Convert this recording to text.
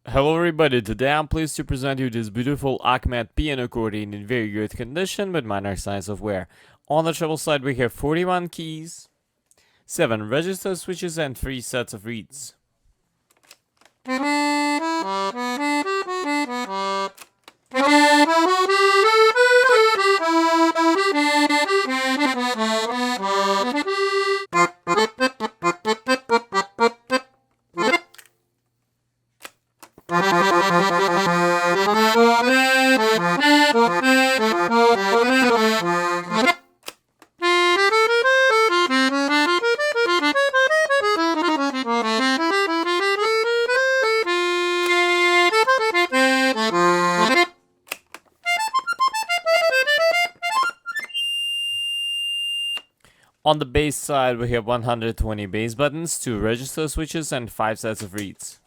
Hello everybody, today I'm pleased to present you this beautiful Acmette piano accordion in very good condition with minor signs of wear. On the treble side we have 41 keys, 7 register switches and 3 sets of reeds. On the bass side we have 120 bass buttons, 2 register switches and 5 sets of reeds.